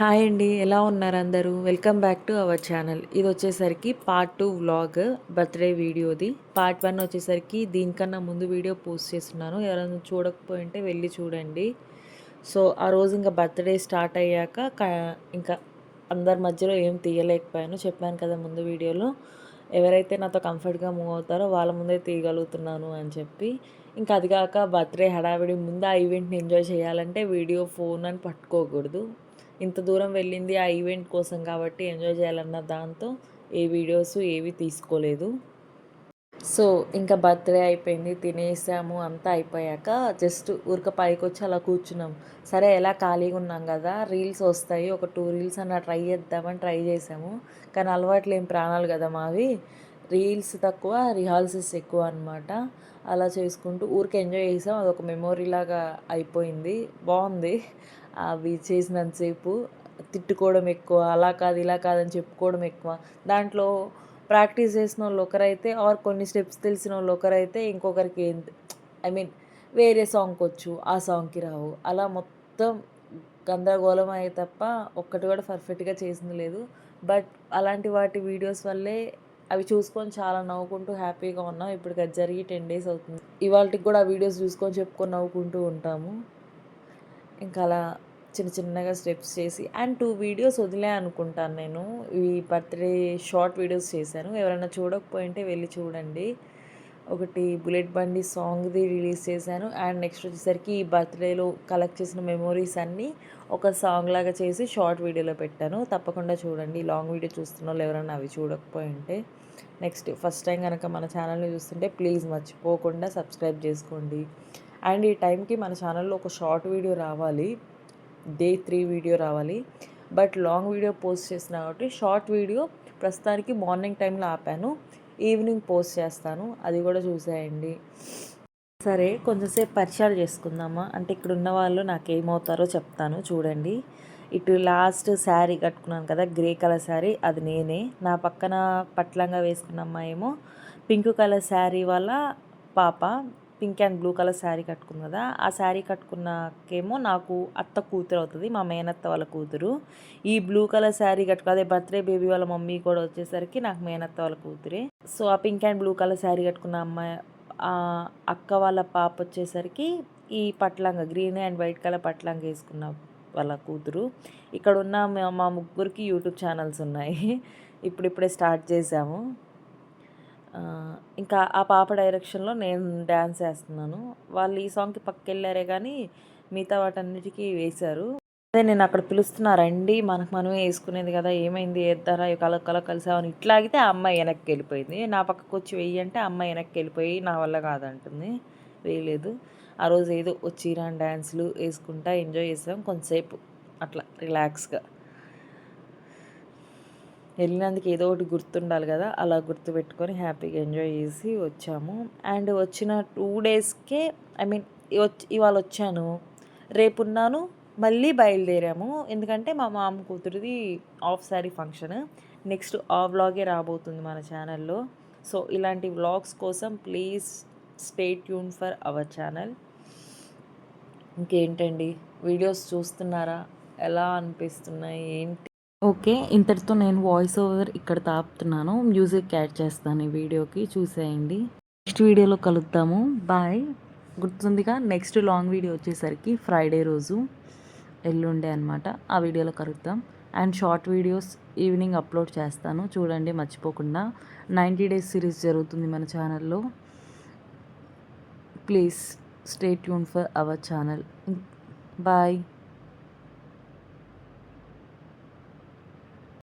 Hi అండి. ఎలా ఉన్నారు అందరూ? Welcome back to our channel. ఇదొచ్చేసరికి పార్ట్ 2 వ్లాగ్ బర్త్‌డే వీడియోది. పార్ట్ 1 వచ్చేసరికి దీనికన్నా ముందు వీడియో పోస్ట్ చేస్తున్నాను. ఎవరైనా చూడకపోయుంటే వెళ్లి చూడండి. సో, ఆ రోజు ఇంక బర్త్‌డే స్టార్ట్ అయ్యాక ఇంకా అందరి మధ్యలో ఏం తీయలేకపోయాను. చెప్పాను కదా ముందు వీడియోలో. ఎవరైతే నాతో కంఫర్ట్‌గా మూవ్ అవుతారో వాళ్ళ ముందే తీయగలుగుతున్నాను అని చెప్పి. ఇంకా అది కాక బర్త్‌డే హడావిడి ముందు ఆ ఈవెంట్‌ని ఎంజాయ్ చేయాలంటే వీడియో, ఫోన్ అని పట్టుకోకూడదు. ఇంత దూరం వెళ్ళింది ఆ ఈవెంట్ కోసం కాబట్టి ఎంజాయ్ చేయాలన్న దాంతో ఏ వీడియోస్ ఏవి తీసుకోలేదు. సో, ఇంకా బర్త్‌డే అయిపోయింది. తినేసాము. అంతా అయిపోయాక జస్ట్ ఊరికే పైకొచ్చి అలా కూర్చున్నాం. సరే ఎలా ఖాళీగా ఉన్నాం గదా! రీల్స్ వస్తాయి. ఒక 2 రీల్స్ అన్నా ట్రై చేద్దామని ట్రై చేసాము. కానీ అలవాట్లేని ప్రాణాలు గదా మావి. రీల్స్ తక్కువ, రిహార్సల్స్ ఎక్కువ అనమాట. అలా చేసుకుంటూ ఊరికే ఎంజాయ్ చేసాం. అదొక మెమొరీలాగా అయిపోయింది. బావుంది. అవి చేసినంత సేపు. తిట్టుకోవడం ఎక్కువ. అలా కాదు, ఇలా కాదని చెప్పుకోవడం ఎక్కువ. దాంట్లో ప్రాక్టీస్ చేసినోళ్ళు ఒకరైతే కొన్ని స్టెప్స్ తెలిసినోళ్ళు ఒకరైతే ఇంకొకరికి ఐ మీన్ వేరే సాంగ్‌కొచ్చు. ఆ సాంగ్‌కి రావు. అలా మొత్తం గందరగోళం అయ్యే తప్ప ఒక్కటి కూడా పర్ఫెక్ట్‌గా చేసింది లేదు. బట్ అలాంటి వాటి వీడియోస్ వల్లే అవి చూసుకొని చాలా నవ్వుకుంటూ హ్యాపీగా ఉన్నాం. ఇప్పటికి అది జరిగి 10 డేస్ అవుతుంది. ఇవాల్టికి కూడా ఆ వీడియోస్ చూసుకొని చెప్పుకొని నవ్వుకుంటూ ఉంటాము. ఇంకా అలా చిన్న చిన్నగా స్టెప్స్ చేసి అండ్ 2 వీడియోస్ వదిలా అనుకుంటాను నేను. ఈ బర్త్‌డే షార్ట్ వీడియోస్ చేశాను. ఎవరైనా చూడకపోయుంటే వెళ్లి చూడండి. ఒకటి బుల్లెట్ బండి సాంగ్‌ది రిలీజ్ చేశాను. అండ్ నెక్స్ట్ వచ్చేసరికి ఈ బర్త్‌డేలో కలెక్ట్ చేసిన మెమోరీస్ అన్నీ ఒక సాంగ్ లాగా చేసి షార్ట్ వీడియోలో పెట్టాను. తప్పకుండా చూడండి. లాంగ్ వీడియో చూస్తున్నోళ్ళు ఎవరైనా అవి చూడకపోయుంటే. నెక్స్ట్ ఫస్ట్ టైం గనక మన ఛానల్‌ని చూస్తుంటే ప్లీజ్ మర్చిపోకుండా సబ్స్క్రైబ్ చేసుకోండి. అండ్ ఈ టైంకి మన ఛానల్‌లో ఒక షార్ట్ వీడియో రావాలి. డే 3 వీడియో రావాలి. బట్ లాంగ్ వీడియో పోస్ట్ చేస్తున్నా కాబట్టి షార్ట్ వీడియో ప్రస్తుతానికి మార్నింగ్ టైంలో ఆపాను. ఈవినింగ్ పోస్ట్ చేస్తాను. అది కూడా చూసేయండి. సరే కొంచెంసేపు పరిచయాలు చేసుకుందామా? అంటే ఇక్కడున్న వాళ్ళు నాకేమవుతారో చెప్తాను చూడండి. ఇటు లాస్ట్ శారీ కట్టుకున్నాను కదా! గ్రే కలర్ శారీ అది నేనే. నా పక్కన పట్లంగా వేసుకున్న అమ్మాయేమో పింక్ కలర్ శారీ వాళ్ళ పాప. Pink and blue colour sari కట్టుకుంది కదా! ఆ శారీ కట్టుకున్నాకేమో నాకు అత్త కూతురు అవుతది. మా మేనత్త వాళ్ళ కూతురు. ఈ బ్లూ కలర్ శారీ అదే బర్త్‌డే బేబీ వాళ్ళ మమ్మీ కూడా వచ్చేసరికి నాకు మేనత్త వాళ్ళ కూతురే. సో, ఆ pink and blue colour sari కట్టుకున్న అమ్మాయి అక్క వాళ్ళ పాప వచ్చేసరికి ఈ పట్లంగా గ్రీన్ అండ్ వైట్ కలర్ పట్లంగా వేసుకున్న వాళ్ళ కూతురు. ఇక్కడున్న మా ముగ్గురికి యూట్యూబ్ ఛానల్స్ ఉన్నాయి. ఇప్పుడిప్పుడే స్టార్ట్ చేశాము. ఇంకా ఆ పాప డైరెక్షన్‌లో నేను డాన్స్ ఏస్తున్నాను. వాళ్ళు ఈ సాంగ్‌కి పక్కకెళ్లారే గానీ, మిగతా వాటన్నిటికి వేశారు. అదే నేనక్కడ పిలుస్తున్నా రండి మనకు మనమే యేసుకునేది గదా! ఏమైంది ఏద్దారా కల కలిసామని ఇట్లా ఆగితే ఆ అమ్మాయి ఎనక్కెళ్ళిపోయింది. నా పక్కకొచ్చి వెయ్యి అంటే ఆ అమ్మాయి ఎనక్కెళ్ళిపోయి నా వల్ల కాదంటుంది. వేయలేదు. ఆ రోజు ఏదో వచ్చి రాని డాన్సులు యేసుకుంటా ఎంజాయ్ చేసాం కొంతసేపు అట్లా రిలాక్స్‌గా. వెళ్ళినందుకు ఏదో ఒకటి గుర్తుండాలి కదా! అలా గుర్తుపెట్టుకొని హ్యాపీగా ఎంజాయ్ చేసి వచ్చాము. అండ్ వచ్చిన 2 డేస్‌కే ఐ మీన్ ఇవాళ వచ్చాను. రేపున్నాను. మళ్ళీ బయలుదేరాము. ఎందుకంటే మా మామ కూతురిది హాఫ్ సారీ ఫంక్షన్. నెక్స్ట్ ఆ వ్లాగే రాబోతుంది మన ఛానల్‌లో. సో, ఇలాంటి వ్లాగ్స్ కోసం please stay tune for our channel. ఇంకేంటండి వీడియోస్ చూస్తున్నారా? ఎలా అనిపిస్తున్నాయి? ఏంటి? ఓకే. ఇంతటితో నేను వాయిస్ ఓవర్ ఇక్కడ ఆపుతున్నాను. మ్యూజిక్ యాడ్ చేస్తాను ఈ వీడియోకి చూసేయండి. నెక్స్ట్ వీడియోలో కలుద్దాము. బాయ్. గుర్తుందిగా నెక్స్ట్ లాంగ్ వీడియో వచ్చేసరికి ఫ్రైడే రోజు ఎల్లుండే అనమాట. ఆ వీడియోలో కలుద్దాం. And short videos evening upload చేస్తాను. చూడండి మర్చిపోకుండా. 90 డేస్ సిరీస్ జరుగుతుంది మన ఛానల్లో. Please stay tune for our channel. Bye.